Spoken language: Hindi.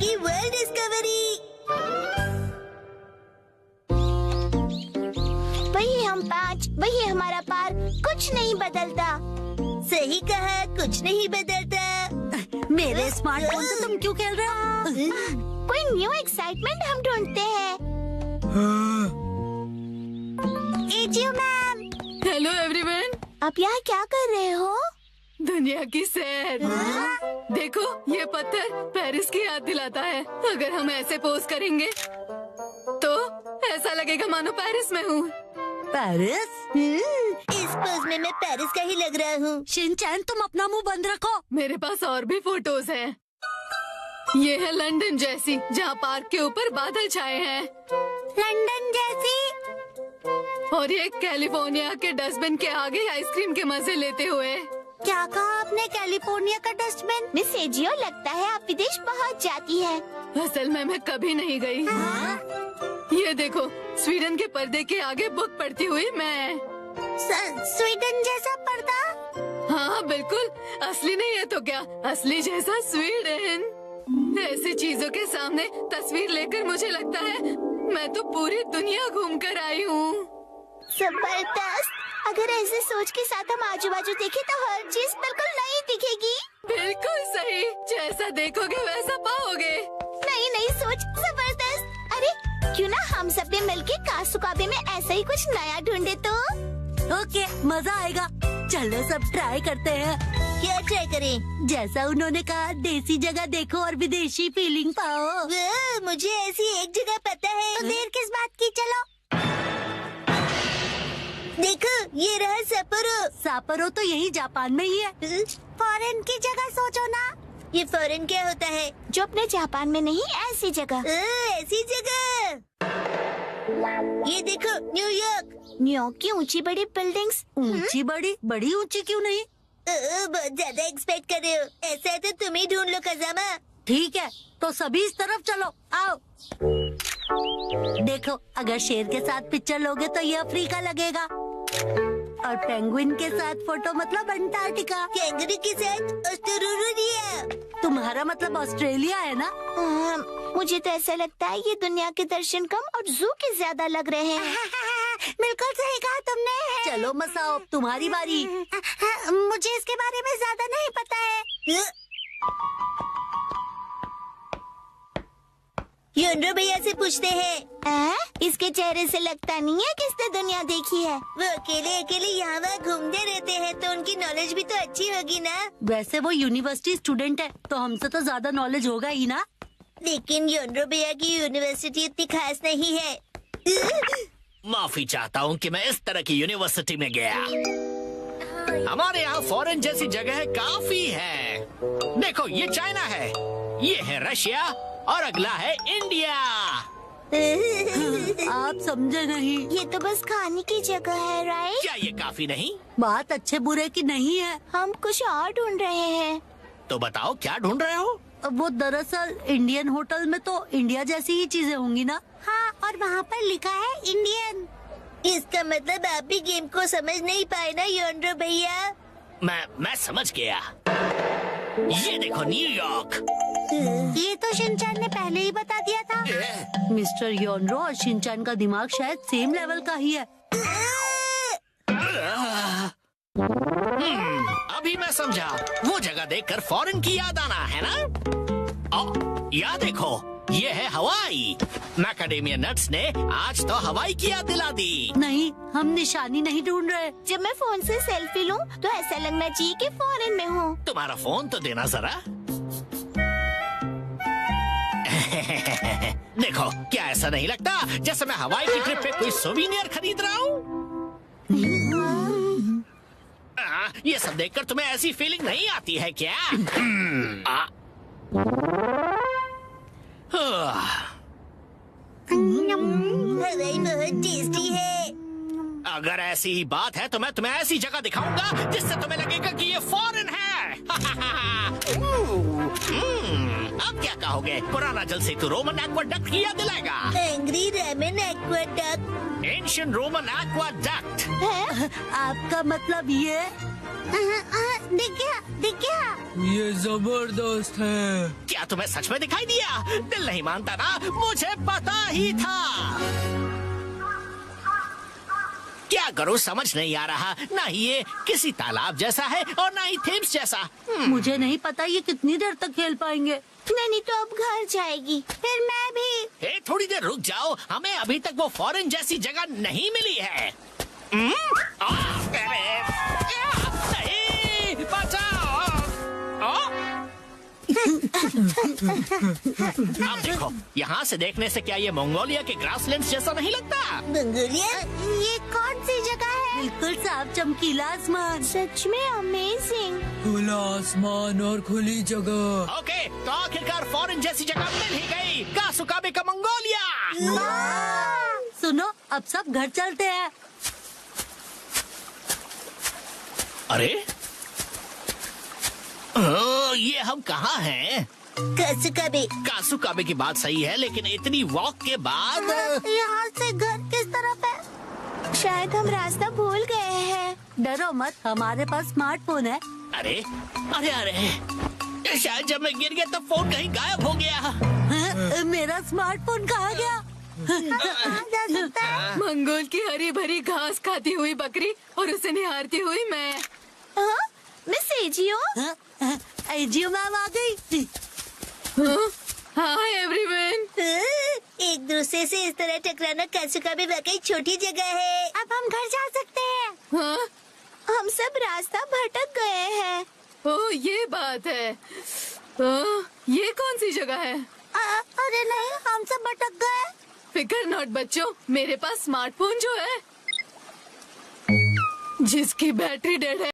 की वर्ल्ड डिस्कवरी। वही हम 5, वही हमारा पार, कुछ नहीं बदलता। सही कहा, कुछ नहीं बदलता। मेरे स्मार्टफोन से तुम क्यों खेल रहे हो? कोई न्यू एक्साइटमेंट हम ढूंढते हैं। AJIO ma'am, hello everyone. आप यहाँ क्या कर रहे हो? दुनिया की सैर। देखो, ये पत्थर पेरिस की याद दिलाता है। अगर हम ऐसे पोज करेंगे तो ऐसा लगेगा मानो पेरिस में हूँ। पेरिस? इस पोज में मैं पेरिस का ही लग रहा हूँ। शिनचैन, तुम अपना मुंह बंद रखो। मेरे पास और भी फोटोज हैं। ये है लंदन जैसी, जहाँ पार्क के ऊपर बादल छाए हैं। लंदन जैसी? और ये कैलिफोर्निया के डस्टबिन के आगे आइसक्रीम के मजे लेते हुए। क्या कहा आपने? कैलिफोर्निया का डस्टबिन? मिस एजियो, लगता है आप विदेश पहुँच जाती है। असल में मैं कभी नहीं गई। ये देखो, स्वीडन के पर्दे के आगे बुक पढ़ती हुई मैं। स्वीडन जैसा पर्दा? हाँ बिल्कुल, असली नहीं है तो क्या, असली जैसा स्वीडन। ऐसी चीजों के सामने तस्वीर लेकर मुझे लगता है मैं तो पूरी दुनिया घूम कर आई हूँ। जबरदस्त। अगर ऐसे सोच के साथ हम आजू बाजू देखें तो हर चीज बिल्कुल नई दिखेगी। बिल्कुल सही, जैसा देखोगे वैसा पाओगे। नई नई सोच, जबरदस्त। अरे क्यों ना हम सब ने मिलके कासुकाबे में ऐसा ही कुछ नया ढूंढे तो? ओके, मजा आएगा। चलो सब ट्राई करते हैं। क्या ट्राई करें? जैसा उन्होंने कहा, देसी जगह देखो और विदेशी फीलिंग पाओ। मुझे ऐसी एक जगह पता है। तो देर किस बात की, चलो। देखो, ये रहा सपोरो। सापरो तो यही जापान में ही है। फॉरेन की जगह सोचो ना। ये फॉरेन क्या होता है? जो अपने जापान में नहीं, ऐसी जगह। ऐसी जगह। ये देखो, न्यूयॉर्क। न्यूयॉर्क की ऊंची बड़ी बिल्डिंग्स। ऊंची बड़ी? बड़ी ऊंची क्यों नहीं? बहुत ज्यादा एक्सपेक्ट कर रहे हो। ऐसा है तो तुम ही ढूंढ लो खजामा। ठीक है, तो सभी इस तरफ चलो, आओ। देखो, अगर शेर के साथ पिक्चर लोगे तो ये अफ्रीका लगेगा, और पेंगुइन के साथ फोटो मतलब अंटार्कटिका। कैंगरू के साथ ऑस्ट्रेलिया। तुम्हारा मतलब ऑस्ट्रेलिया है ना? मुझे तो ऐसा लगता है ये दुनिया के दर्शन कम और जू के ज्यादा लग रहे हैं। बिल्कुल सही कहा तुमने। चलो मसाओ, तुम्हारी बारी। मुझे इसके बारे में ज्यादा नहीं पता है। योनरो भैया से पूछते हैं। इसके चेहरे से लगता नहीं है कि इसने दुनिया देखी है। वो अकेले अकेले यहाँ वहाँ घूमते रहते हैं, तो उनकी नॉलेज भी तो अच्छी होगी ना। वैसे वो यूनिवर्सिटी स्टूडेंट है, तो हमसे तो ज्यादा नॉलेज होगा ही ना। लेकिन योनरो भैया की यूनिवर्सिटी इतनी खास नहीं है। माफी चाहता हूँ कि मैं इस तरह की यूनिवर्सिटी में गया। हमारे यहाँ फॉरेन जैसी जगह काफी है। देखो, ये चाइना है, ये है रशिया, और अगला है इंडिया। आप समझे नहीं। ये तो बस खाने की जगह है, राइट? क्या ये काफी नहीं? बात अच्छे बुरे की नहीं है। हम कुछ और ढूंढ रहे हैं। तो बताओ, क्या ढूंढ रहे हो? वो दरअसल इंडियन होटल में तो इंडिया जैसी ही चीजें होंगी ना। हाँ, और वहाँ पर लिखा है इंडियन। इसका मतलब आप भी गेम को समझ नहीं पाए ना योनरो भैया। मैं समझ गया। ये देखो, न्यूयॉर्क। ये तो शिनचैन ने पहले ही बता दिया था। मिस्टर योनरो और शिनचैन का दिमाग शायद सेम लेवल का ही है। अभी मैं समझा। वो जगह देखकर फॉरेन की याद आना है ना। या देखो, ये है हवाई। मैकाडेमिया नट्स ने आज तो हवाई की याद दिला दी। नहीं, हम निशानी नहीं ढूंढ रहे। जब मैं फोन से सेल्फी लूं तो ऐसा लगना चाहिए कि फॉरेन में हूँ। तुम्हारा फोन तो देना जरा। देखो, क्या ऐसा नहीं लगता जैसे मैं हवाई की ट्रिप पे कोई सोवीनियर खरीद रहा हूँ? ये सब देखकर तुम्हें ऐसी फीलिंग नहीं आती है क्या? हवाई बहुत टेस्टी है। अगर ऐसी ही बात है तो मैं तुम्हें ऐसी जगह दिखाऊंगा जिससे तुम्हें लगेगा कि ये फॉरेन है। अब क्या कहोगे? पुराना जल सेतु रोमन एक्वाडक्ट की याद दिलाएगा। Angry Roman aqueduct. Ancient Roman aqueduct. आपका मतलब ये? दिख गया। ये जबरदस्त है। क्या तुम्हें सच में दिखाई दिया? दिल नहीं मानता ना, मुझे पता ही था। क्या करूं समझ नहीं आ रहा। ना ही ये किसी तालाब जैसा है और ना ही थेम्स जैसा। मुझे नहीं पता ये कितनी देर तक खेल पाएंगे। नहीं तो अब घर जाएगी, फिर मैं भी। ए, थोड़ी देर रुक जाओ, हमें अभी तक वो फॉरेन जैसी जगह नहीं मिली है। नहीं, बचाओ। अब देखो, यहाँ से देखने से क्या ये मंगोलिया के ग्रासलैंड्स जैसा नहीं लगता? मंगोलिया? ये कौन सी जगह है? बिल्कुल साफ चमकीला आसमान। सच में अमेजिंग। खुला आसमान और खुली जगह। ओके, तो आखिरकार फॉरेन जैसी जगह मिल ही गई। कासुकाबे का मंगोलिया। सुनो, अब सब घर चलते हैं। अरे ये हम कहाँ हैं? कासुकाबे। कासुकाबे की बात सही है, लेकिन इतनी वॉक के बाद यहाँ से घर किस तरफ है? शायद हम रास्ता भूल गए हैं। डरो मत, हमारे पास स्मार्टफोन है। अरे अरे अरे, शायद जब मैं गिर गया तब फोन कहीं गायब हो गया। हाँ, मेरा स्मार्टफोन कहाँ गया? जा सकता है? मंगोल की हरी भरी घास खाती हुई बकरी और उसे निहारती हुई मैं। हाँ? Miss AJIO? एजियो मैम आ गई। Hi everyone. एक दूसरे से इस तरह टकराना कासुकाबे वाकई छोटी जगह है। अब हम घर जा सकते हैं। हाँ? हम सब रास्ता भटक गए हैं। ओह, ये बात है। ये कौन सी जगह है? अरे नहीं, हम सब भटक गए। फिकर नॉट बच्चों, मेरे पास स्मार्टफोन जो है जिसकी बैटरी डेड है